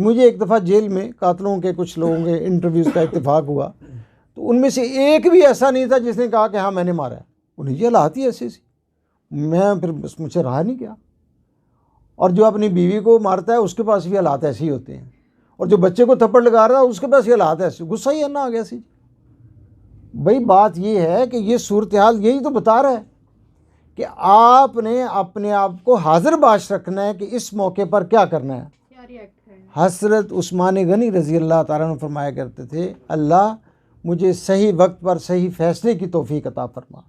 मुझे एक दफ़ा जेल में कातलों के कुछ लोगों के इंटरव्यूज़ का इत्तेफाक हुआ, तो उनमें से एक भी ऐसा नहीं था जिसने कहा कि हाँ मैंने मारा है। उन्हें ये लाती ऐसी सी, मैं फिर मुझसे रहा नहीं गया। और जो अपनी बीवी को मारता है उसके पास भी हालात ऐसे ही होते हैं, और जो बच्चे को थप्पड़ लगा रहा है उसके पास ये हालात ऐसे, गुस्सा ही ना आ गया सी। भाई बात ये है कि ये सूरत हाल यही तो बता रहा है कि आपने अपने आप को हाजिर बाश रखना है कि इस मौके पर क्या करना है। हज़रत उस्मान गनी रज़ी अल्लाह ताला अन्हु फरमाया करते थे, अल्लाह मुझे सही वक्त पर सही फ़ैसले की तौफीक अता फरमा,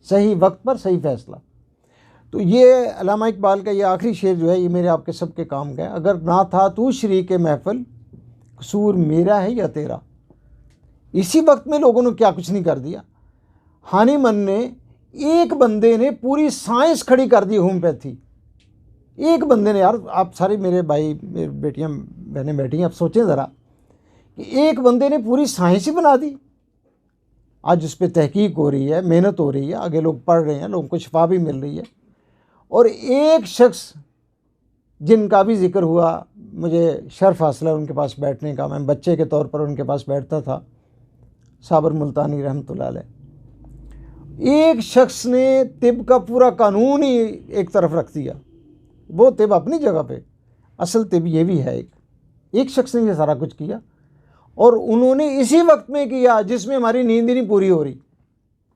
सही वक्त पर सही फ़ैसला। तो ये अल्लामा इकबाल का ये आखिरी शेर जो है ये मेरे आपके सब के काम का है। अगर ना था तू शरीक महफ़िल, कसूर मेरा है या तेरा। इसी वक्त में लोगों ने क्या कुछ नहीं कर दिया। हानीमन ने, एक बंदे ने पूरी साइंस खड़ी कर दी होम्योपैथी। एक बंदे ने, यार आप सारे मेरे भाई मेरी बेटियां बहनें बैठी हैं, आप सोचें ज़रा कि एक बंदे ने पूरी साइंस ही बना दी। आज उस पर तहकीक हो रही है, मेहनत हो रही है, आगे लोग पढ़ रहे हैं, लोगों को शिफा भी मिल रही है। और एक शख्स जिनका भी जिक्र हुआ, मुझे शर्फ हासिल है उनके पास बैठने का, मैं बच्चे के तौर पर उनके पास बैठता था, साबर मुल्तानी रहमतुल्लाह अलैह। एक शख्स ने तिब का पूरा कानून ही एक तरफ रख दिया। वो तिब अपनी जगह पे, असल तिब ये भी है। एक शख्स ने ये सारा कुछ किया, और उन्होंने इसी वक्त में किया जिसमें हमारी नींद ही नहीं पूरी हो रही।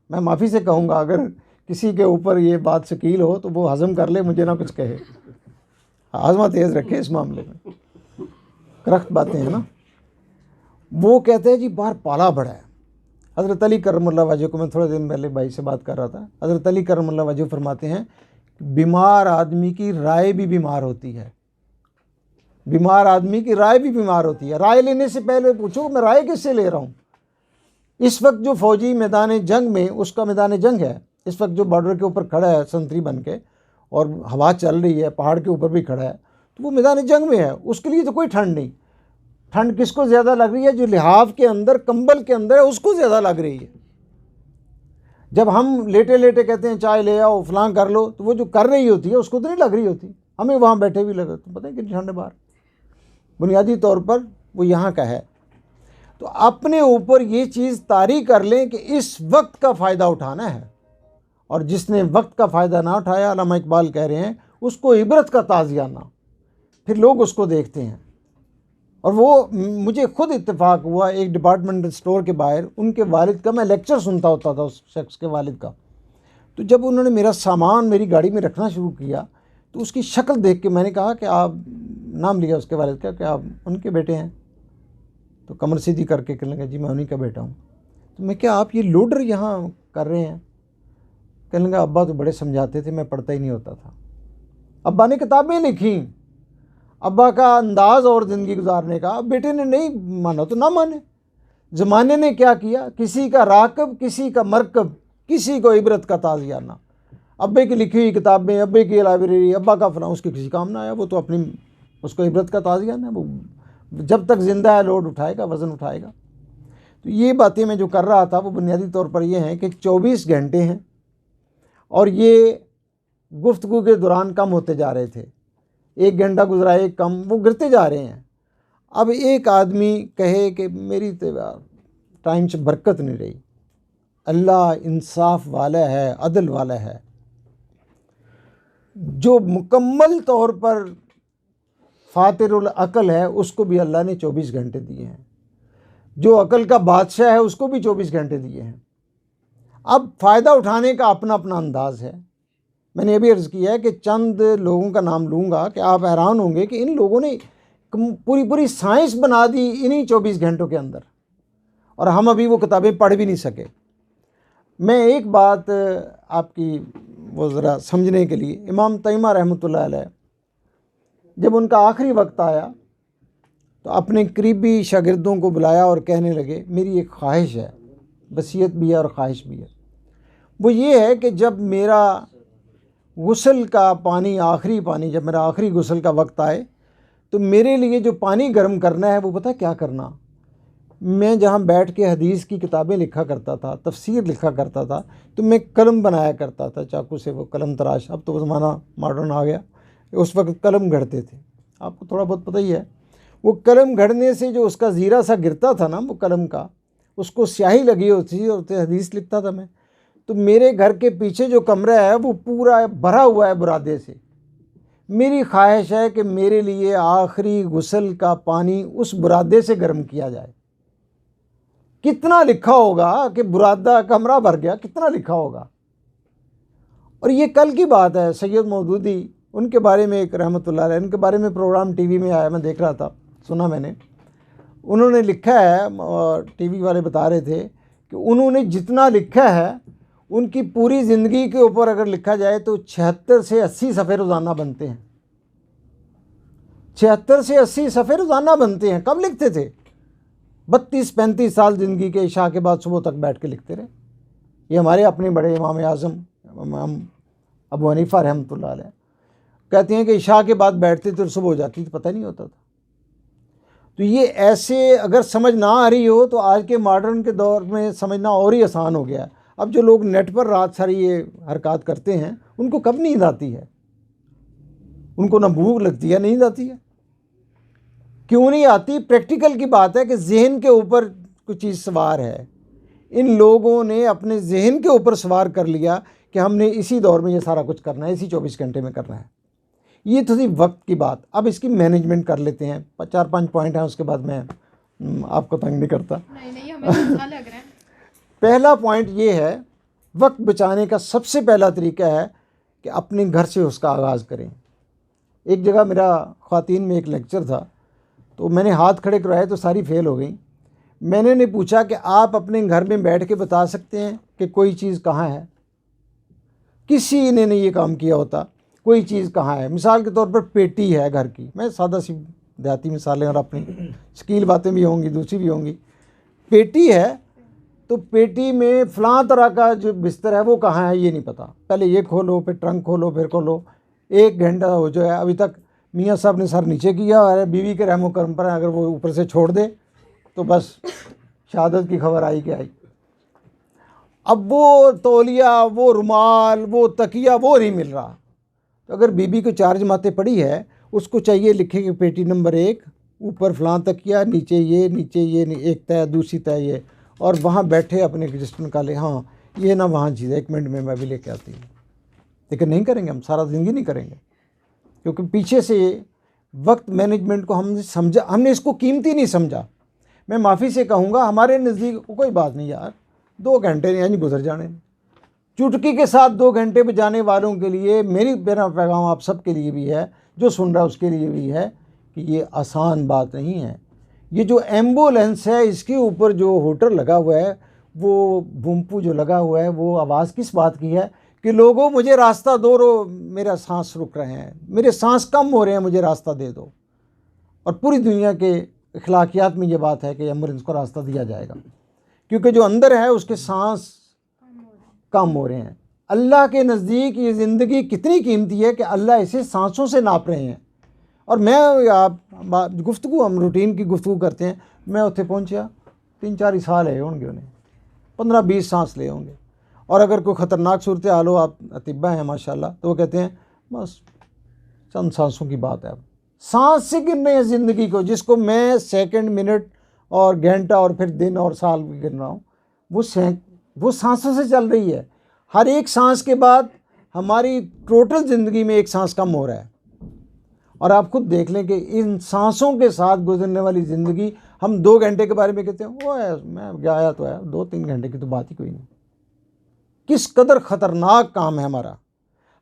मैं माफ़ी से कहूँगा अगर किसी के ऊपर ये बात शकील हो तो वो हज़म कर ले, मुझे ना कुछ कहे, आज़मा तेज़ रखे इस मामले में, करख्त बातें हैं ना। वो कहते हैं जी बाहर पाला बड़ा है। हज़रत अली करमुल्लाह वजह को मैं थोड़े दिन पहले भाई से बात कर रहा था। हज़रत अली करमुल्लाह वजह फरमाते हैं बीमार आदमी की राय भी बीमार होती है, बीमार आदमी की राय भी बीमार होती है। राय लेने से पहले पूछो मैं राय किससे ले रहा हूँ। इस वक्त जो फ़ौजी मैदान जंग में, उसका मैदान जंग है, इस वक्त जो बॉर्डर के ऊपर खड़ा है संतरी बन के, और हवा चल रही है, पहाड़ के ऊपर भी खड़ा है, तो वो मैदान जंग में है, उसके लिए तो कोई ठंड नहीं। ठंड किसको ज़्यादा लग रही है? जो लिहाफ के अंदर, कंबल के अंदर है, उसको ज़्यादा लग रही है। जब हम लेटे लेटे कहते हैं चाय ले आओ, फलां कर लो, तो वो जो कर रही होती है उसको तो नहीं लग रही होती, हमें वहाँ बैठे भी लगे, तो पता है कितनी ठंड है बाहर। बुनियादी तौर पर वो यहाँ का है। तो अपने ऊपर ये चीज़ तारी कर लें कि इस वक्त का फ़ायदा उठाना है, और जिसने वक्त का फ़ायदा ना उठाया, अल्लामा इकबाल कह रहे हैं, उसको इबरत का ताज़ियाना, फिर लोग उसको देखते हैं। और वो मुझे खुद इत्तेफाक हुआ, एक डिपार्टमेंटल स्टोर के बाहर उनके वालिद का मैं लेक्चर सुनता होता था, उस शख्स के वालिद का। तो जब उन्होंने मेरा सामान मेरी गाड़ी में रखना शुरू किया, तो उसकी शक्ल देख के मैंने कहा कि आप, नाम लिया उसके वालिद का, कि आप उनके बेटे हैं? तो कमर सीधी करके कहने लगा जी मैं उन्हीं का बेटा हूँ। तो मैं, क्या आप ये लोडर यहाँ कर रहे हैं? कहने लगा अब्बा तो बड़े समझाते थे, मैं पढ़ता ही नहीं होता था। अब्बा ने किताबें लिखी, अब्बा का अंदाज़ और ज़िंदगी गुजारने का, बेटे ने नहीं माना तो ना माने। ज़माने ने क्या किया, किसी का राकब, किसी का मरकब, किसी को इबरत का ताज़ियाना। अब्बे की लिखी हुई किताबें, अब्बे की लाइब्रेरी, अब्बा का फलां, उसके किसी काम ना आया, वो तो अपनी, उसको इबरत का ताज़ियाना है, वो जब तक ज़िंदा है लोड उठाएगा, वज़न उठाएगा। तो ये बातें मैं जो कर रहा था वो बुनियादी तौर पर ये हैं कि 24 घंटे हैं, और ये गुफ्तगू के दौरान कम होते जा रहे थे। 1 घंटा गुजरा, एक कम, वो गिरते जा रहे हैं। अब एक आदमी कहे कि मेरी तो टाइम से बरकत नहीं रही। अल्लाह इंसाफ वाला है, अदल वाला है। जो मुकम्मल तौर पर फातिरुल अकल है उसको भी अल्लाह ने 24 घंटे दिए हैं। जो अकल का बादशाह है उसको भी 24 घंटे दिए हैं। अब फ़ायदा उठाने का अपना अपना अंदाज है। मैंने ये भी अर्ज़ किया है कि चंद लोगों का नाम लूँगा कि आप हैरान होंगे कि इन लोगों ने पूरी पूरी साइंस बना दी इन्हीं 24 घंटों के अंदर, और हम अभी वो किताबें पढ़ भी नहीं सके। मैं एक बात आपकी वो ज़रा समझने के लिए, इमाम तैमा रहमतुल्लाह अलैह जब उनका आखिरी वक्त आया तो अपने करीबी शागिर्दों को बुलाया और कहने लगे मेरी एक ख्वाहिश है, वसीयत भी है और ख्वाहिश भी है। वो ये है कि जब मेरा गुस्ल का पानी, आखिरी पानी, जब मेरा आखिरी गुस्ल का वक्त आए तो मेरे लिए जो पानी गर्म करना है वो पता क्या करना। मैं जहाँ बैठ के हदीस की किताबें लिखा करता था, तफसीर लिखा करता था, तो मैं कलम बनाया करता था चाकू से, वो कलम तराश। अब तो वो ज़माना मॉडर्न आ गया, उस वक्त कलम घड़ते थे, आपको थोड़ा बहुत पता ही है। वो कलम घड़ने से जो उसका ज़ीरा सा गिरता था ना, वो कलम का, उसको स्याही लगी होती थी और हदीस लिखता था मैं। तो मेरे घर के पीछे जो कमरा है वो पूरा भरा हुआ है बुरादे से। मेरी ख्वाहिश है कि मेरे लिए आखिरी गुस्ल का पानी उस बुरादे से गर्म किया जाए। कितना लिखा होगा कि बुरादा कमरा भर गया, कितना लिखा होगा। और ये कल की बात है, सैयद मौदूदी, उनके बारे में एक रहमतुल्लाह अलैह, उनके बारे में प्रोग्राम टीवी में आया, मैं देख रहा था, सुना मैंने। उन्होंने लिखा है, टीवी वाले बता रहे थे कि उन्होंने जितना लिखा है उनकी पूरी ज़िंदगी के ऊपर अगर लिखा जाए तो 76 से 80 सफ़े रोज़ाना बनते हैं। 76 से 80 सफ़े रोज़ाना बनते हैं। कब लिखते थे? 32-35 साल ज़िंदगी के इशा के बाद सुबह तक बैठ के लिखते रहे। ये हमारे अपने बड़े इमाम आज़म इमाम अबू हनीफा रहमतुल्लाह अलैह कहते हैं कि इशा के बाद बैठते थे और सुबह हो जाती थी, पता नहीं होता था। तो ये ऐसे अगर समझ ना आ रही हो तो आज के मॉडर्न के दौर में समझना और ही आसान हो गया। अब जो लोग नेट पर रात सारी ये हरकत करते हैं, उनको कब नींद आती है? उनको ना भूख लगती है, नींद आती है। क्यों नहीं आती? प्रैक्टिकल की बात है कि जहन के ऊपर कुछ चीज़ सवार है। इन लोगों ने अपने जहन के ऊपर सवार कर लिया कि हमने इसी दौर में ये सारा कुछ करना है, इसी 24 घंटे में करना है। ये तो थी वक्त की बात। अब इसकी मैनेजमेंट कर लेते हैं। 4-5 पॉइंट हैं, उसके बाद मैं आपको तंग नहीं करता। नहीं हमें अच्छा लग रहा है। पहला पॉइंट ये है, वक्त बचाने का सबसे पहला तरीका है कि अपने घर से उसका आगाज़ करें। एक जगह मेरा ख़वातीन में एक लेक्चर था, तो मैंने हाथ खड़े करवाए तो सारी फेल हो गई। मैंने उन्हें पूछा कि आप अपने घर में बैठ के बता सकते हैं कि कोई चीज़ कहाँ है? किसी ने नहीं ये काम किया होता। कोई चीज़ कहाँ है? मिसाल के तौर पर पेटी है घर की, मैं सादा सी देहाती मिसालें और अपनी शकील बातें भी होंगी, दूसरी भी होंगी। पेटी है तो पेटी में फ़लाँ तरह का जो बिस्तर है वो कहाँ है ये नहीं पता। पहले ये खोलो, फिर ट्रंक खोलो, फिर खोलो। 1 घंटा हो जो है, अभी तक मियाँ साहब ने सर नीचे किया और बीवी के रहमो करम पर अगर वो ऊपर से छोड़ दे तो बस शहादत की खबर आई कि आई। अब वो तौलिया, वो रुमाल, वो तकिया, वो नहीं मिल रहा। तो अगर बीबी को 4 जमातें पड़ी है, उसको चाहिए लिखे कि पेटी नंबर 1 ऊपर फ़लाँ तकिया, नीचे ये, एक तय, दूसरी तय ये, और वहाँ बैठे अपने रजिस्टर निकाले, हाँ ये ना वहाँ चीज़ है, 1 मिनट में मैं भी लेके आती हूँ। लेकिन नहीं करेंगे, हम सारा ज़िंदगी नहीं करेंगे, क्योंकि पीछे से वक्त मैनेजमेंट को हमने समझा, हमने इसको कीमती नहीं समझा। मैं माफ़ी से कहूँगा, हमारे नज़दीक कोई बात नहीं यार, 2 घंटे नहीं गुजर जाने। चुटकी के साथ 2 घंटे बजाने वालों के लिए मेरा पैगाम आप सब के लिए भी है, जो सुन रहा है उसके लिए भी है कि ये आसान बात नहीं है। ये जो एम्बुलेंस है, इसके ऊपर जो होटर लगा हुआ है, वो बूमपू जो लगा हुआ है, वो आवाज़ किस बात की है कि लोगों मुझे रास्ता दो, मेरा सांस रुक रहे हैं, मेरे सांस कम हो रहे हैं, मुझे रास्ता दे दो। और पूरी दुनिया के अखलाकियात में ये बात है कि एम्बुलेंस को रास्ता दिया जाएगा, क्योंकि जो अंदर है उसके सांस कम हो रहे हैं। अल्लाह के नज़दीक ये ज़िंदगी कितनी कीमती है कि अल्लाह इसे सांसों से नाप रहे हैं। और मैं आप गुफ्तगू, हम रूटीन की गुफ्तगू करते हैं, मैं उत्थे पहुंचा 3-4 साल है होंगे, उन्हें 15-20 सांस ले होंगे। और अगर कोई ख़तरनाक सूरत हाल हो, आप अतिब्बा हैं माशाल्लाह, तो वो कहते हैं बस चंद सांसों की बात है। अब सांस से गिन रहे हैं ज़िंदगी को, जिसको मैं सेकंड, मिनट और घंटा और फिर दिन और साल गिन रहा हूँ, वो सांसों से चल रही है। हर एक सांस के बाद हमारी टोटल ज़िंदगी में एक सांस कम हो रहा है। और आप खुद देख लें कि इन सांसों के साथ गुजरने वाली ज़िंदगी, हम 2 घंटे के बारे में कहते हैं वो है, मैं गया तो है, 2-3 घंटे की तो बात ही कोई नहीं। किस कदर ख़तरनाक काम है हमारा।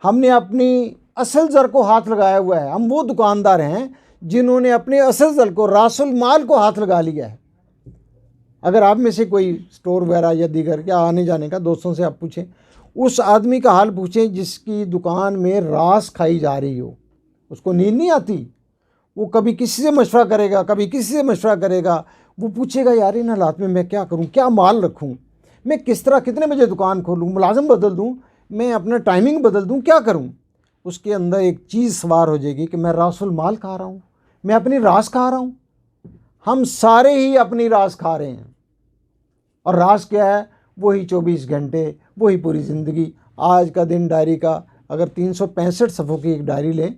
हमने अपनी असल ज़र को हाथ लगाया हुआ है। हम वो दुकानदार हैं जिन्होंने अपने असल ज़र को, रासुल माल को हाथ लगा लिया है। अगर आप में से कोई स्टोर वगैरह या दीगर या आने जाने का दोस्तों से आप पूछें, उस आदमी का हाल पूछें जिसकी दुकान में रास खाई जा रही हो, उसको नींद नहीं आती। वो कभी किसी से मशवरा करेगा, कभी किसी से मशवरा करेगा। वो पूछेगा यार इन हालात में मैं क्या करूं, क्या माल रखूं, मैं किस तरह, कितने बजे दुकान खोलूं, मुलाजिम बदल दूं, मैं अपना टाइमिंग बदल दूं, क्या करूं। उसके अंदर एक चीज़ सवार हो जाएगी कि मैं रासुल माल खा रहा हूँ, मैं अपनी रास खा रहा हूँ। हम सारे ही अपनी रास खा रहे हैं। और रास क्या है? वही 24 घंटे, वही पूरी ज़िंदगी। आज का दिन डायरी का अगर 365 सफ़ों की एक डायरी लें,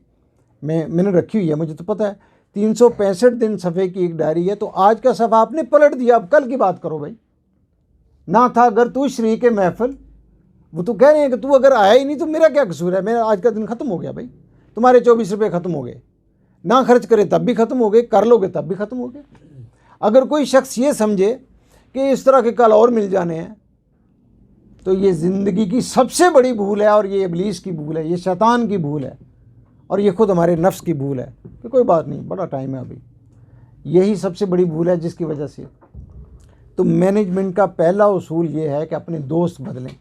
मैंने रखी हुई है, मुझे तो पता है 365 दिन सफ़े की एक डायरी है, तो आज का सफ़ा आपने पलट दिया, अब कल की बात करो भाई। ना था अगर तू श्री के महफिल, वो तो कह रहे हैं कि तू अगर आया ही नहीं तो मेरा क्या कसूर है, मेरा आज का दिन ख़त्म हो गया भाई, तुम्हारे 24 रुपये ख़त्म हो गए, ना खर्च करे तब भी ख़त्म हो गए, कर लोगे तब भी ख़त्म हो गए। अगर कोई शख्स ये समझे कि इस तरह के कल और मिल जाने हैं, तो ये ज़िंदगी की सबसे बड़ी भूल है, और ये इब्लीस की भूल है, ये शैतान की भूल है, और ये खुद हमारे नफ्स की भूल है कि कोई बात नहीं, बड़ा टाइम है अभी। यही सबसे बड़ी भूल है जिसकी वजह से तो मैनेजमेंट का पहला उसूल ये है कि अपने दोस्त बदलें।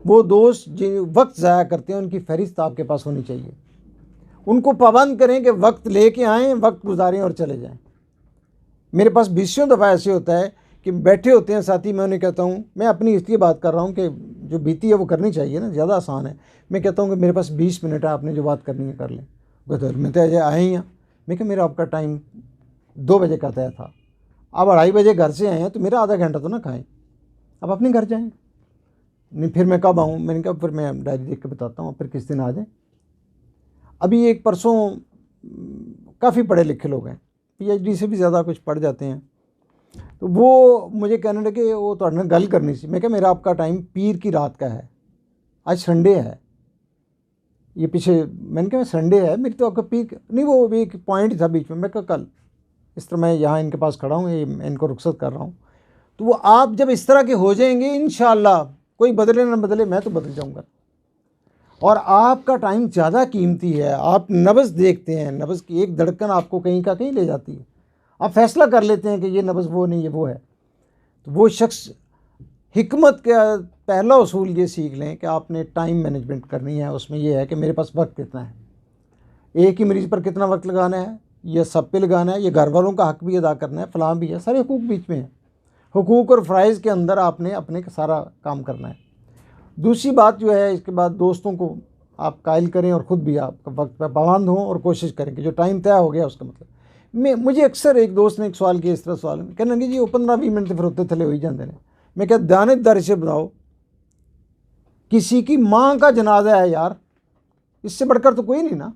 वो दोस्त जो वक्त ज़ाया करते हैं उनकी फहरिस्त आपके पास होनी चाहिए। उनको पाबंद करें कि वक्त लेके आएँ, वक्त गुजारें और चले जाएं। मेरे पास बीसियों दफ़ा ऐसे होता है कि बैठे होते हैं साथी, मैं उन्हें कहता हूँ, मैं अपनी इसलिए बात कर रहा हूँ कि जो बीती है वो करनी चाहिए ना, ज़्यादा आसान है। मैं कहता हूँ कि मेरे पास 20 मिनट है, आपने जो बात करनी है कर लें। कहते मैं तो अजय आए ही हैं। मैं कहा मेरा आपका टाइम 2 बजे का तय था, अब 2:30 बजे घर से आए हैं, तो मेरा आधा घंटा तो ना खाएं, अब अपने घर जाएँ। नहीं फिर मैं कब आऊँ? मैंने कहा फिर मैं डायरी देख के बताता हूँ, फिर किस दिन आ जाएँ। अभी एक परसों काफ़ी पढ़े लिखे लोग हैं, PhD से भी ज़्यादा कुछ पढ़ जाते हैं, तो वो मुझे कहने लगे वो तो ना गल करनी सी। मैं कहा मेरा आपका टाइम पीर की रात का है, आज संडे है, ये पीछे मैंने कहा संडे है, मेरी तो आपका पीर नहीं, वो भी एक पॉइंट था बीच में। मैं कहा कल इस तरह मैं यहाँ इनके पास खड़ा हूँ, ये इनको रुखसत कर रहा हूँ, तो वो आप जब इस तरह के हो जाएंगे इंशाअल्लाह, कोई बदले ना बदले मैं तो बदल जाऊँगा। और आपका टाइम ज़्यादा कीमती है। आप नब्ज़ देखते हैं, नब्ज़ की एक धड़कन आपको कहीं का कहीं ले जाती है, आप फैसला कर लेते हैं कि ये नब्ज़ वो नहीं, ये वो है। तो वो शख्स हिकमत का पहला उसूल ये सीख लें कि आपने टाइम मैनेजमेंट करनी है। उसमें यह है कि मेरे पास वक्त कितना है, एक ही मरीज़ पर कितना वक्त लगाना है, ये सब पे लगाना है, ये घर वालों का हक़ भी अदा करना है, फ़लाँ भी है, सारे हुकूक बीच में है। हुकूक और फ़राइज़ के अंदर आपने अपने सारा काम करना है। दूसरी बात जो है, इसके बाद दोस्तों को आप कायल करें और ख़ुद भी आप वक्त पर पाबंद हों और कोशिश करें कि जो टाइम तय हो गया उसका मतलब। मुझे अक्सर एक दोस्त ने एक सवाल किया, इस तरह सवाल में कहने लगे जी वो 15-20 मिनट फिर होते थले हो ही जाते हैं। मैं क्या दानेदार से बताओ, किसी की माँ का जनाजा है यार, इससे बढ़कर तो कोई नहीं ना।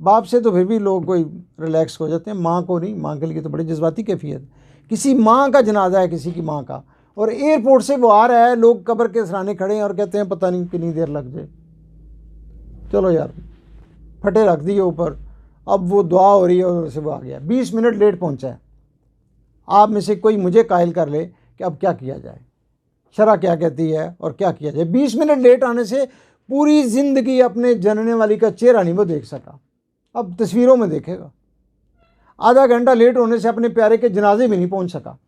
बाप से तो फिर भी लोग कोई रिलैक्स हो जाते हैं, माँ को नहीं, माँ के लिए तो बड़ी जज्बाती कैफियत। किसी माँ का जनाजा है, किसी की माँ का, और एयरपोर्ट से वो आ रहा है, लोग कब्र के सराहने खड़े हैं और कहते हैं पता नहीं कितनी देर लग जाए। चलो यार, फटे रख दिए ऊपर, अब वो दुआ हो रही है और से वो आ गया, 20 मिनट लेट पहुंचा है। आप में से कोई मुझे कायल कर ले कि अब क्या किया जाए, शरअ क्या कहती है और क्या किया जाए। 20 मिनट लेट आने से पूरी ज़िंदगी अपने जनने वाली का चेहरा नहीं वो देख सका, अब तस्वीरों में देखेगा। आधा घंटा लेट होने से अपने प्यारे के जनाजे में नहीं पहुंच सका,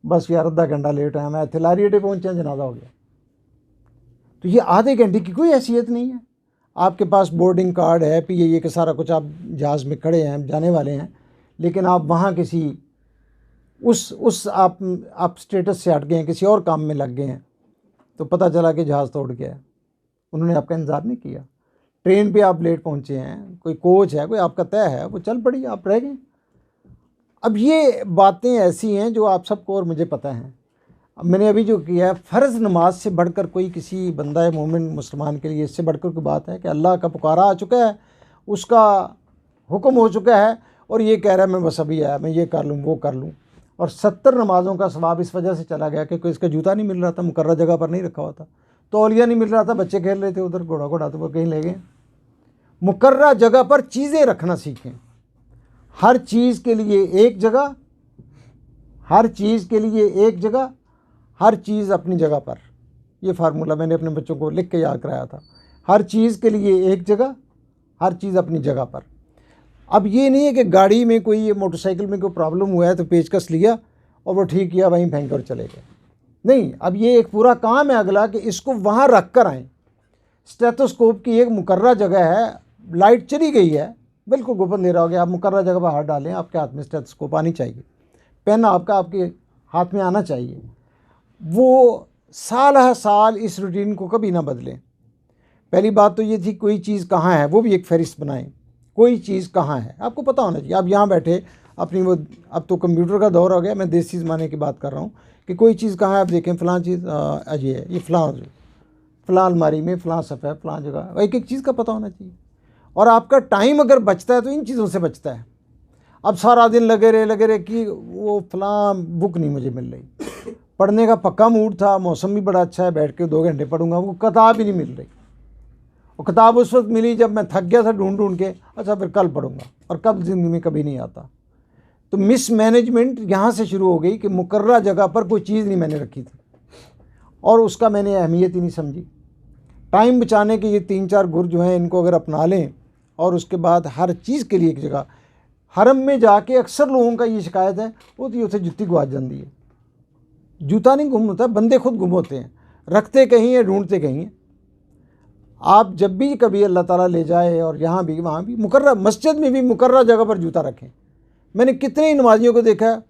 बस यार आधा घंटा लेट आया, मैं थिलारियटे पहुंचा, जनाजा हो गया। तो ये आधे घंटे की कोई हैसियत नहीं है। आपके पास बोर्डिंग कार्ड है, PIA का सारा कुछ, आप जहाज़ में खड़े हैं, जाने वाले हैं, लेकिन आप वहाँ किसी उस आप स्टेटस से हट गए हैं, किसी और काम में लग गए हैं, तो पता चला कि जहाज़ तो उड़ गया है, उन्होंने आपका इंतज़ार नहीं किया। ट्रेन पे आप लेट पहुँचे हैं, कोई कोच है, कोई आपका तय है, वो चल पड़ी, आप रह गए। अब ये बातें ऐसी हैं जो आप सबको और मुझे पता है। अब मैंने अभी जो किया है, फ़र्ज़ नमाज से बढ़कर कोई किसी बंदा मोमिन मुसलमान के लिए इससे बढ़कर कोई बात है कि अल्लाह का पुकारा आ चुका है, उसका हुक्म हो चुका है, और ये कह रहा है मैं बस अभी आया, मैं ये कर लूँ वो कर लूँ। और 70 नमाज़ों का सवाब इस वजह से चला गया कि कोई इसका जूता नहीं मिल रहा था, मुकर्रर जगह पर नहीं रखा हुआ था, तौलिया नहीं मिल रहा था, बच्चे खेल रहे थे उधर, घोड़ा घोड़ा तो वो कहीं ले गए। मुकर्रर जगह पर चीज़ें रखना सीखें, हर चीज़ के लिए एक जगह, हर चीज़ के लिए एक जगह, हर चीज़ अपनी जगह पर। ये फार्मूला मैंने अपने बच्चों को लिख के याद कराया था, हर चीज़ के लिए एक जगह, हर चीज़ अपनी जगह पर। अब ये नहीं है कि गाड़ी में कोई, ये मोटरसाइकिल में कोई प्रॉब्लम हुआ है तो पेचकस लिया और वो ठीक किया, वहीं फेंक कर चले गए। नहीं, अब ये एक पूरा काम है अगला कि इसको वहाँ रख कर आएँ। स्टेथोस्कोप की एक मुकर्रर जगह है, लाइट चली गई है, बिल्कुल गोपन दे रहा हो गया, आप मुकर्रर जगह पर हाथ डालें, आपके हाथ में स्टेथोस्कोप आनी चाहिए, पेन आपका आपके हाथ में आना चाहिए। वो साल हर साल इस रूटीन को कभी ना बदलें। पहली बात तो ये थी कोई चीज़ कहाँ है, वो भी एक फहरिस्त बनाएं, कोई चीज़ कहाँ है आपको पता होना चाहिए। आप यहाँ बैठे अपनी वो, अब तो कंप्यूटर का दौर हो गया, मैं देसी ज़माने की बात कर रहा हूँ कि कोई चीज़ कहाँ है, आप देखें फ़लाँ चीज़ अजय है, ये फ़लाँ अलमारी में, फ़लाँ सफ़ा है, फ़लाँ जगह, एक एक चीज़ का पता होना चाहिए। और आपका टाइम अगर बचता है तो इन चीज़ों से बचता है। अब सारा दिन लगे रहे कि वो फलां बुक नहीं मुझे मिल रही। पढ़ने का पक्का मूड था, मौसम भी बड़ा अच्छा है, बैठ के 2 घंटे पढ़ूंगा, वो किताब ही नहीं मिल रही। और किताब उस वक्त मिली जब मैं थक गया था ढूंढ के, अच्छा फिर कल पढ़ूंगा, और कब ज़िंदगी में कभी नहीं आता। तो मिस मैनेजमेंट यहाँ से शुरू हो गई कि मुकर्रर जगह पर कोई चीज़ नहीं मैंने रखी थी और उसका मैंने अहमियत ही नहीं समझी। टाइम बचाने के ये 3-4 गुर जो हैं, इनको अगर अपना लें और उसके बाद हर चीज़ के लिए एक जगह। हरम में जाके अक्सर लोगों का ये शिकायत है, वो तो उसे जुत्ती गुआच जाती है। जूता नहीं गुम होता, बंदे खुद गुम होते हैं, रखते कहीं है, ढूंढते कहीं है। आप जब भी कभी अल्लाह ताला ले जाए, और यहाँ भी वहाँ भी, मुकर्रर मस्जिद में भी मुकर्रर जगह पर जूता रखें। मैंने कितने ही नमाजियों को देखा है,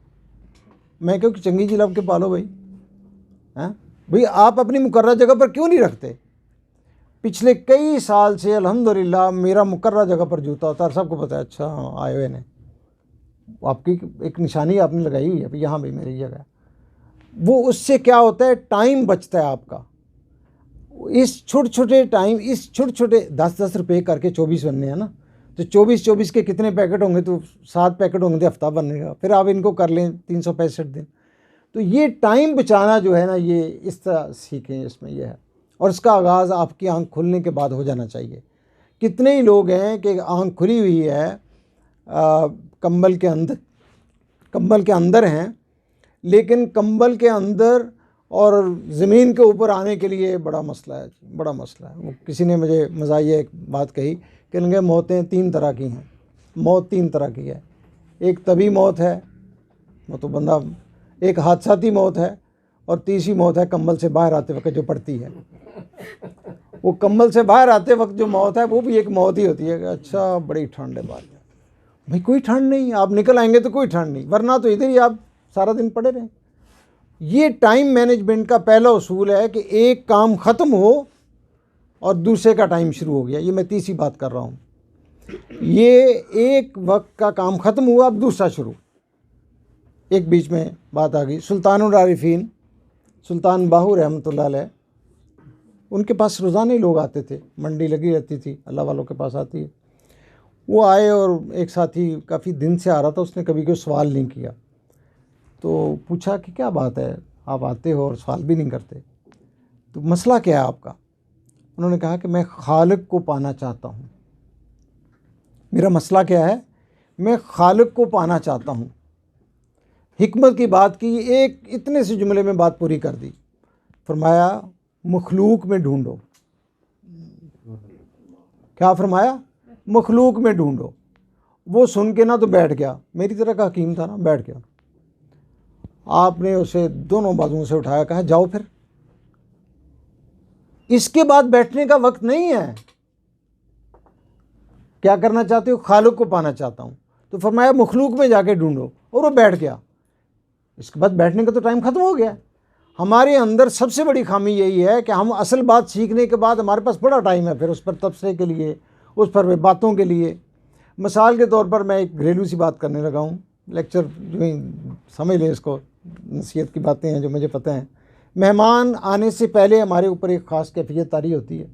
मैं कहूँ कि चंगी जी लब के पालो भाई, हैं भाई, आप अपनी मुकर्रर जगह पर क्यों नहीं रखते। पिछले कई साल से अल्हम्दुलिल्लाह मेरा मुकर्रर जगह पर जूता होता है, सबको पता है। अच्छा आए हुए ने, आपकी एक निशानी आपने लगाई हुई है भाई, यहाँ भी मेरी जगह। वो उससे क्या होता है, टाइम बचता है आपका। इस छोटे छोटे टाइम, इस छोटे छोटे 10-10 रुपये करके 24 बनने हैं ना, तो 24 के कितने पैकेट होंगे, तो 7 पैकेट होंगे तो हफ्ता बनेगा। फिर आप इनको कर लें 365 दिन। तो ये टाइम बचाना जो है ना, ये इस तरह सीखें, इसमें यह है। और इसका आगाज़ आपकी आंख खुलने के बाद हो जाना चाहिए। कितने ही लोग हैं कि आंख खुली हुई है, कंबल के अंदर हैं, लेकिन कंबल के अंदर और ज़मीन के ऊपर आने के लिए बड़ा मसला है, बड़ा मसला है। वो किसी ने मुझे मज़ाहिया एक बात कही कि इनके मौतें 3 तरह की हैं, मौत 3 तरह की है। एक तभी मौत है, वो तो बंदा, एक हादसाती मौत है, और तीसरी मौत है कंबल से बाहर आते वक्त जो पड़ती है। वो कंबल से बाहर आते वक्त जो मौत है, वो भी एक मौत ही होती है कि अच्छा बड़ी ठंड है बाहर। भाई कोई ठंड नहीं, आप निकल आएंगे तो कोई ठंड नहीं, वरना तो इधर ही आप सारा दिन पड़े रहें। ये टाइम मैनेजमेंट का पहला उसूल है कि एक काम ख़त्म हो और दूसरे का टाइम शुरू हो गया। ये मैं तीसरी बात कर रहा हूँ। ये एक वक्त का काम ख़त्म हुआ, अब दूसरा शुरू। एक बीच में बात आ गई, सुल्तानुल आरिफीन सुल्तान बाहू रहमतुल्लाह अलैह, उनके पास रोज़ाना ही लोग आते थे, मंडी लगी रहती थी, अल्लाह वालों के पास आती है। वो आए और एक साथी काफ़ी दिन से आ रहा था, उसने कभी कोई सवाल नहीं किया। तो पूछा कि क्या बात है, आप आते हो और सवाल भी नहीं करते, तो मसला क्या है आपका। उन्होंने कहा कि मैं खालिक को पाना चाहता हूँ। मेरा मसला क्या है, मैं खालिक को पाना चाहता हूँ। हिकमत की बात की, एक इतने से जुमले में बात पूरी कर दी। फरमाया मखलूक में ढूंढो। क्या फरमाया, मखलूक में ढूंढो। वो सुन के ना तो बैठ गया, मेरी तरह का हकीम था ना, बैठ गया। आपने उसे दोनों बाजुओं से उठाया, कहा जाओ फिर, इसके बाद बैठने का वक्त नहीं है। क्या करना चाहते हो, खालिक को पाना चाहता हूं। तो फरमाया मखलूक में जाके ढूंढो, और वो बैठ गया। इसके बाद बैठने का तो टाइम ख़त्म हो गया। हमारे अंदर सबसे बड़ी खामी यही है कि हम असल बात सीखने के बाद हमारे पास बड़ा टाइम है फिर उस पर तबसरे के लिए, उस पर बातों के लिए। मिसाल के तौर पर मैं एक घरेलू सी बात करने लगा हूँ, लेक्चर जो ही समझ लें इसको, नसीहत की बातें हैं जो मुझे पता है। मेहमान आने से पहले हमारे ऊपर एक ख़ास कैफियत तारी होती है।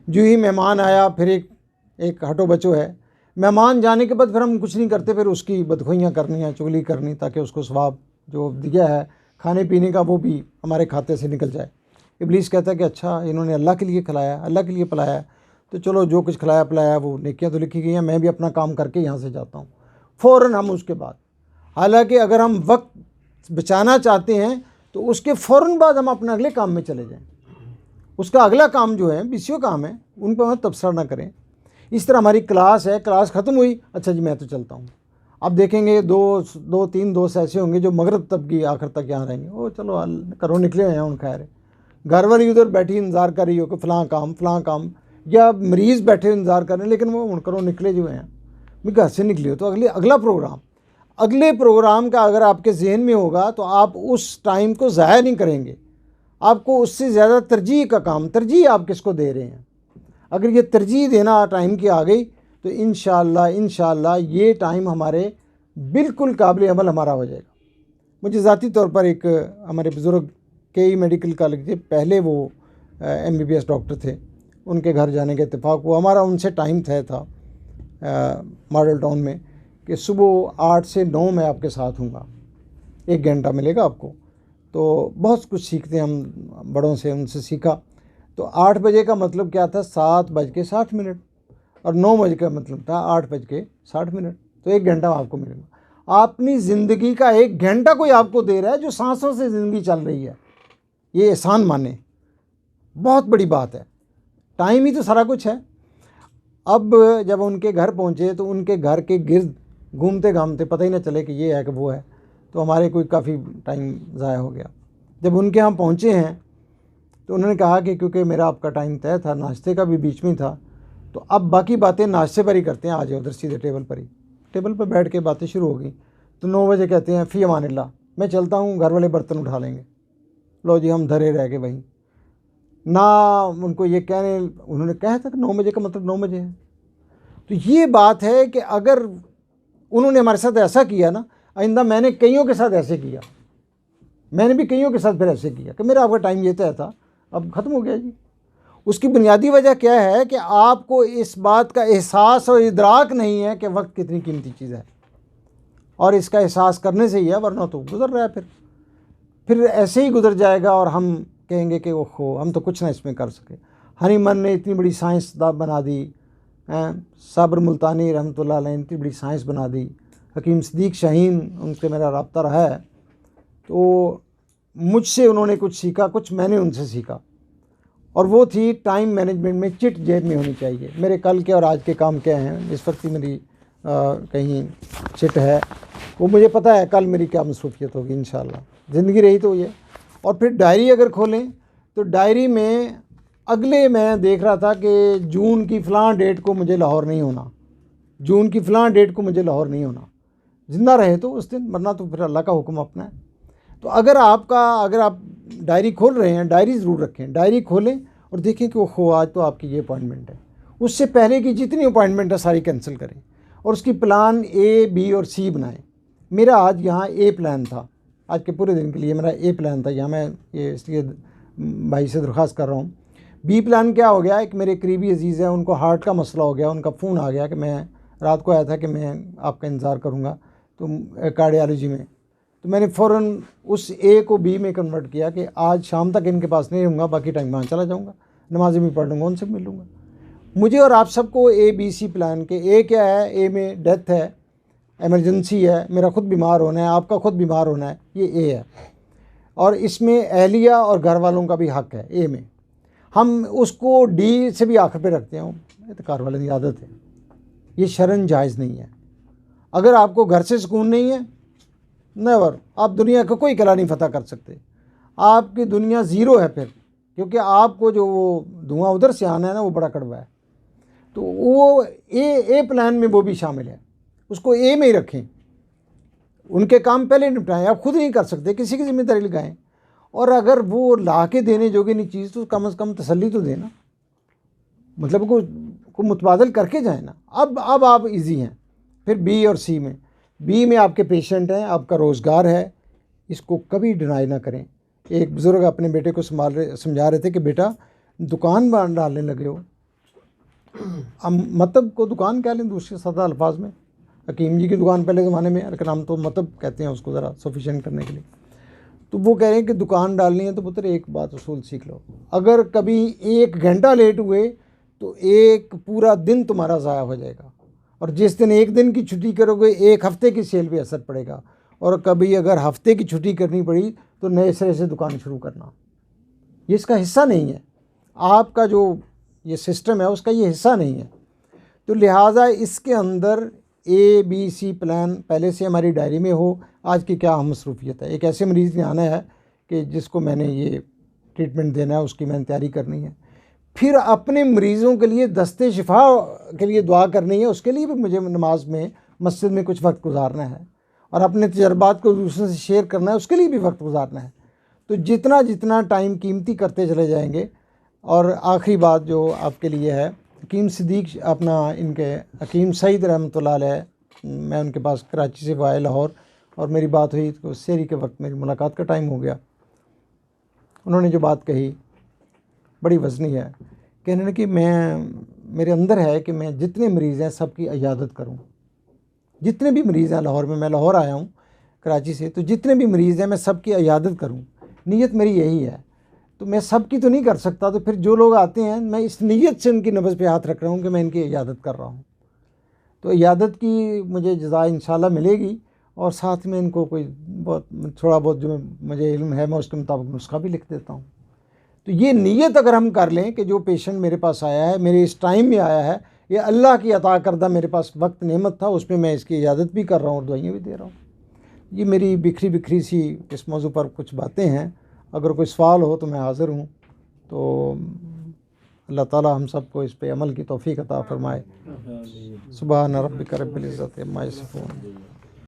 जो ही मेहमान आया, फिर एक हटो बचो है। मेहमान जाने के बाद फिर हम कुछ नहीं करते, फिर उसकी बदखोइयाँ करनी है, चुगली करनी, ताकि उसको सवाब जो दिया है खाने पीने का वो भी हमारे खाते से निकल जाए। इब्लीस कहता है कि अच्छा इन्होंने अल्लाह के लिए खिलाया, अल्लाह के लिए पिलाया, तो चलो जो कुछ खिलाया पिलाया वो नेकियां तो लिखी गई हैं, मैं भी अपना काम करके यहाँ से जाता हूँ। फ़ौरन हम उसके बाद, हालांकि अगर हम वक्त बचाना चाहते हैं तो उसके फ़ौरन बाद हम अपने अगले काम में चले जाएँ। उसका अगला काम जो है बीसीओ काम है, उन पर हम तबसरा ना करें। इस तरह हमारी क्लास है, क्लास ख़त्म हुई, अच्छा जी मैं तो चलता हूँ। अब देखेंगे 2-3 दोस्त ऐसे होंगे जो मगरब तब की आखिर तक यहाँ रहेंगे। ओ चलो करो निकले हैं उन खैर। घर वाली उधर बैठी इंतज़ार कर रही हो कि फ़लाँ काम, या मरीज़ बैठे इंतज़ार कर रहे हैं, लेकिन वो उन करो निकले जो हैं। मैं घर से निकले हो तो अगले प्रोग्राम का अगर आपके जहन में होगा तो आप उस टाइम को ज़ाया नहीं करेंगे। आपको उससे ज़्यादा तरजीह आप किसको दे रहे हैं। अगर ये तरजीह देना टाइम की आ गई तो इंशाअल्लाह ये टाइम हमारे बिल्कुल काबिल अमल हमारा हो जाएगा। मुझे ज़ाती तौर पर एक हमारे बुज़ुर्ग KE मेडिकल कॉलेज के पहले वो MBBS डॉक्टर थे, उनके घर जाने का इत्तेफाक हुआ। हमारा उनसे टाइम तय था मॉडल टाउन में कि सुबह 8 से 9 मैं आपके साथ हूँगा, 1 घंटा मिलेगा आपको। तो बहुत कुछ सीखते हैं हम बड़ों से, उनसे सीखा। तो 8 बजे का मतलब क्या था, 7:60, और 9 बजे का मतलब था 8:60। तो 1 घंटा आपको मिलेगा। अपनी ज़िंदगी का 1 घंटा कोई आपको दे रहा है जो सांसों से ज़िंदगी चल रही है। ये एहसान माने, बहुत बड़ी बात है। टाइम ही तो सारा कुछ है। अब जब उनके घर पहुँचे तो उनके घर के गिर्द घूमते घामते पता ही ना चले कि ये है कि वो है। तो हमारे कोई काफ़ी टाइम ज़ाया हो गया। जब उनके यहाँ पहुँचे हैं तो उन्होंने कहा कि क्योंकि मेरा आपका टाइम तय था, नाश्ते का भी बीच में था, तो अब बाकी बातें नाश्ते पर ही करते हैं, आ जाओ उधर सीधे टेबल पर ही। टेबल पर बैठ के बातें शुरू हो गई। तो 9 बजे कहते हैं फ़ी अमानिल्लाह, मैं चलता हूँ, घर वाले बर्तन उठा लेंगे। लो जी, हम धरे रह गए वहीं। ना उनको ये कहने, उन्होंने कहा था कि 9 बजे का मतलब 9 बजे है। तो ये बात है कि अगर उन्होंने हमारे साथ ऐसा किया ना, आइंदा मैंने कईयों के साथ ऐसे किया, मैंने भी कईयों के साथ फिर ऐसे किया कि मेरा आपका टाइम ये तय था, अब ख़त्म हो गया जी। उसकी बुनियादी वजह क्या है कि आपको इस बात का एहसास और इदराक नहीं है कि वक्त कितनी कीमती चीज़ है, और इसका एहसास करने से ही है, वरना तो गुजर रहा है, फिर ऐसे ही गुजर जाएगा और हम कहेंगे कि ओहो हम तो कुछ ना इसमें कर सके। हनीमन ने इतनी बड़ी साइंस बना दी, साबर मुल्तानी रहमतुल्लाह अलैह ने इतनी बड़ी साइंस बना दी, हकीम सिद्दीक शाहीन उनसे मेरा रब्ता रहा है, तो मुझसे उन्होंने कुछ सीखा, कुछ मैंने उनसे सीखा, और वो थी टाइम मैनेजमेंट में चिट जेब में होनी चाहिए। मेरे कल के और आज के काम क्या हैं, इस वक्त ही मेरी कहीं चिट है, वो मुझे पता है कल मेरी क्या मसरूफियत होगी इंशाल्लाह, ज़िंदगी रही तो ये। और फिर डायरी अगर खोलें तो डायरी में अगले मैं देख रहा था कि जून की फ़लाँ डेट को मुझे लाहौर नहीं होना, जून की फ़लाँ डेट को मुझे लाहौर नहीं होना, ज़िंदा रहे तो उस दिन, वरना तो फिर अल्लाह का हुक्म अपना है। तो अगर आप डायरी खोल रहे हैं, डायरी ज़रूर रखें, डायरी खोलें और देखें कि ओहो आज तो आपकी ये अपॉइंटमेंट है, उससे पहले की जितनी अपॉइंटमेंट है सारी कैंसिल करें और उसकी प्लान ए, बी और सी बनाएं। मेरा आज यहाँ ए प्लान था, आज के पूरे दिन के लिए मेरा ए प्लान था, यहाँ मैं ये इसलिए भाई से दरख्वास्त कर रहा हूँ। बी प्लान क्या हो गया, एक मेरे करीबी अजीज़ है, उनको हार्ट का मसला हो गया, उनका फ़ोन आ गया कि मैं रात को आया था कि मैं आपका इंतज़ार करूँगा तो कार्डियोलॉजी में, तो मैंने फ़ौरन उस ए को बी में कन्वर्ट किया कि आज शाम तक इनके पास नहीं रहूँगा, बाकी टाइम वहाँ चला जाऊँगा, नमाज़ें भी पढ़ लूँगा, उनसे मिल लूँगा। मुझे और आप सबको ए बी सी प्लान के, ए क्या है, ए में डेथ है, एमरजेंसी है, मेरा ख़ुद बीमार होना है, आपका ख़ुद बीमार होना है, ये ए है। और इसमें अहलिया और घर वालों का भी हक़ है ए में। हम उसको डी से भी आखिर पे रखते हैं, ये तो कार वाले की आदत है, ये शरन जायज़ नहीं है। अगर आपको घर से सुकून नहीं है, नेवर, आप दुनिया का कोई किला नहीं फ़तह कर सकते, आपकी दुनिया ज़ीरो है फिर, क्योंकि आपको जो वो धुआं उधर से आना है ना वो बड़ा कड़वा है। तो वो ए प्लान में वो भी शामिल है, उसको ए में ही रखें, उनके काम पहले निपटाएं, आप खुद नहीं कर सकते, किसी की जिम्मेदारी लगाएं। और अगर वो ला के देने जोगे नहीं चीज़ तो कम से कम तसल्ली तो देना, मतलब को मुतबादल करके जाए ना। अब आप इजी हैं। फिर बी और सी में, बी में आपके पेशेंट हैं, आपका रोज़गार है, इसको कभी डिनाई ना करें। एक बुज़ुर्ग अपने बेटे को समझा रहे थे कि बेटा दुकान डालने लगे हो, हम मतलब को दुकान कह लें दूसरे सादा अल्फाज में, हकीम जी की दुकान पहले ज़माने में, लेकिन हम तो मतलब कहते हैं उसको ज़रा सफिशेंट करने के लिए। तो वो कह रहे हैं कि दुकान डालनी है तो पुत्र एक बात उसूल सीख लो, अगर कभी 1 घंटा लेट हुए तो एक पूरा दिन तुम्हारा ज़ाया हो जाएगा, और जिस दिन 1 दिन की छुट्टी करोगे 1 हफ़्ते की सेल पे असर पड़ेगा, और कभी अगर हफ़्ते की छुट्टी करनी पड़ी तो नए सिरे से दुकान शुरू करना, ये इसका हिस्सा नहीं है, आपका जो ये सिस्टम है उसका ये हिस्सा नहीं है। तो लिहाजा इसके अंदर ए बी सी प्लान पहले से हमारी डायरी में हो, आज की क्या हम मसरूफियत है, एक ऐसे मरीज़ ने आना है कि जिसको मैंने ये ट्रीटमेंट देना है, उसकी मैंने तैयारी करनी है, फिर अपने मरीज़ों के लिए दस्ते शिफा के लिए दुआ करनी है, उसके लिए भी मुझे नमाज में मस्जिद में कुछ वक्त गुजारना है, और अपने तजर्बात को दूसरों से शेयर करना है, उसके लिए भी वक्त गुजारना है। तो जितना जितना टाइम कीमती करते चले जाएंगे। और आखिरी बात जो आपके लिए है, हकीम सिद्दीक अपना इनके हकीम सईद रहमतुल्लाह अलैह, मैं उनके पास कराची से आए लाहौर, और मेरी बात हुई तो सेरी के वक्त मेरी मुलाकात का टाइम हो गया। उन्होंने जो बात कही बड़ी वज़नी है, कहने कि मैं मेरे अंदर है कि मैं जितने मरीज़ हैं सबकी इयादत करूं, जितने भी मरीज़ हैं लाहौर में, मैं लाहौर आया हूँ कराची से, तो जितने भी मरीज़ हैं मैं सबकी इयादत करूँ, नीयत मेरी यही है। तो मैं सबकी तो नहीं कर सकता, तो फिर जो लोग आते हैं मैं इस नीयत से उनकी नब्ज़ पे हाथ रख रहा हूँ कि मैं इनकी इयादत कर रहा हूँ। तो इयादत की मुझे जज़ा इंशाल्लाह मिलेगी, और साथ में इनको कोई बहुत थोड़ा बहुत जो मुझे इल्म है मैं उसके मुताबिक नुस्खा भी लिख देता हूँ। तो ये नीयत अगर हम कर लें कि जो पेशेंट मेरे पास आया है, मेरे इस टाइम में आया है, ये अल्लाह की अता करदा मेरे पास वक्त नेमत था, उसमें मैं इसकी इजाज़त भी कर रहा हूँ और दवाइयाँ भी दे रहा हूँ। ये मेरी बिखरी बिखरी सी इस मौजू पर कुछ बातें हैं। अगर कोई सवाल हो तो मैं हाज़िर हूँ। तो अल्लाह ताला हम सबको इस पे अमल की तौफ़ीक अता फ़रमाए। सुबहान रब्बिक रब्बिल इज़्ज़ति अम्मा यसिफ़ून।